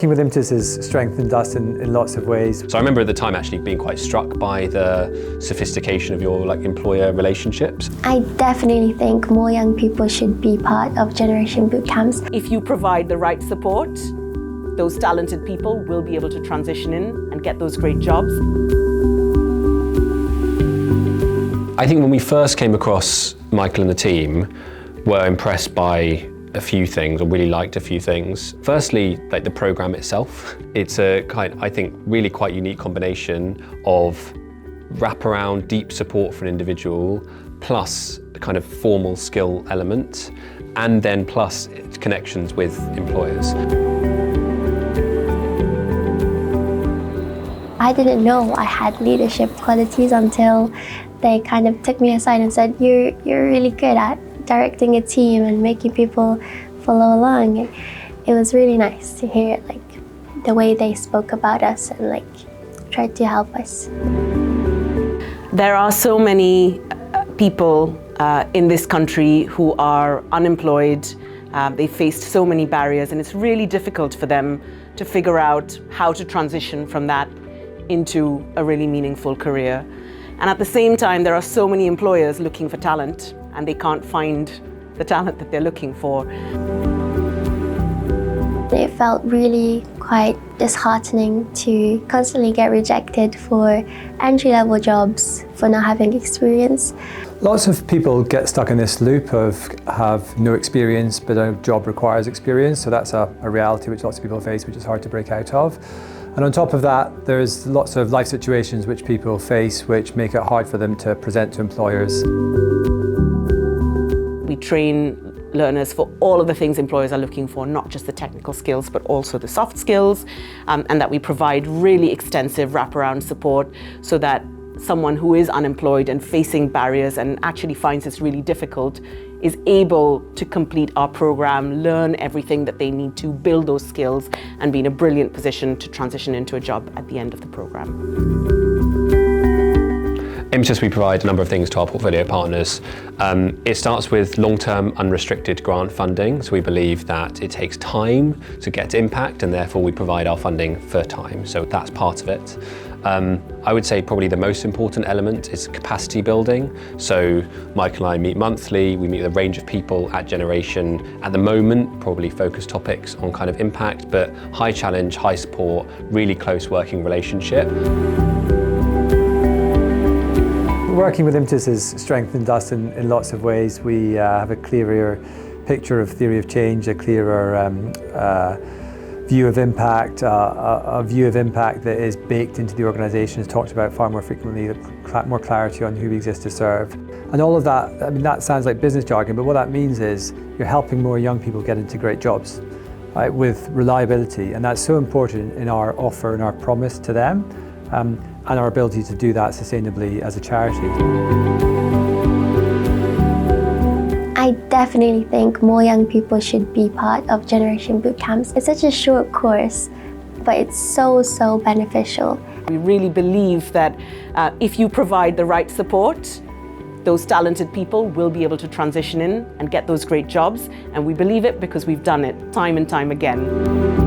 Working with Impetus has strengthened us in lots of ways. So I remember at the time actually being quite struck by the sophistication of your employer relationships. I definitely think more young people should be part of Generation boot camps. If you provide the right support, those talented people will be able to transition in and get those great jobs. I think when we first came across Michael and the team, were impressed by a few things, or really liked a few things. Firstly, the program itself. It's a I think, really quite unique combination of wraparound, deep support for an individual, plus the kind of formal skill element, and then plus connections with employers. I didn't know I had leadership qualities until they kind of took me aside and said, you're really good at directing a team and making people follow along. It was really nice to hear the way they spoke about us and tried to help us. There are so many people in this country who are unemployed. They faced so many barriers, and it's really difficult for them to figure out how to transition from that into a really meaningful career. And at the same time, there are so many employers looking for talent, and they can't find the talent that they're looking for. It felt really quite disheartening to constantly get rejected for entry-level jobs for not having experience. Lots of people get stuck in this loop of have no experience, but a job requires experience. So that's a reality which lots of people face, which is hard to break out of. And on top of that, there's lots of life situations which people face which make it hard for them to present to employers. We train learners for all of the things employers are looking for, not just the technical skills, but also the soft skills, and that we provide really extensive wraparound support so that someone who is unemployed and facing barriers and actually finds this really difficult is able to complete our program, learn everything that they need to, build those skills, and be in a brilliant position to transition into a job at the end of the program. Impetus, we provide a number of things to our portfolio partners. It starts with long-term unrestricted grant funding. So we believe that it takes time to get to impact, and therefore we provide our funding for time. So that's part of it. I would say probably the most important element is capacity building. So Michael and I meet monthly. We meet with a range of people at Generation. At the moment, probably focus topics on kind of impact, but high challenge, high support, really close working relationship. Working with Impetus has strengthened us in lots of ways. We have a clearer picture of theory of change, a clearer view of impact, a view of impact that is baked into the organisation, is talked about far more frequently, more clarity on who we exist to serve. And all of that, I mean, that sounds like business jargon, but what that means is you're helping more young people get into great jobs, right, with reliability. And that's so important in our offer and our promise to them, and our ability to do that sustainably as a charity. I definitely think more young people should be part of Generation boot camps. It's such a short course, but it's so beneficial. We really believe that if you provide the right support, those talented people will be able to transition in and get those great jobs. And we believe it because we've done it time and time again.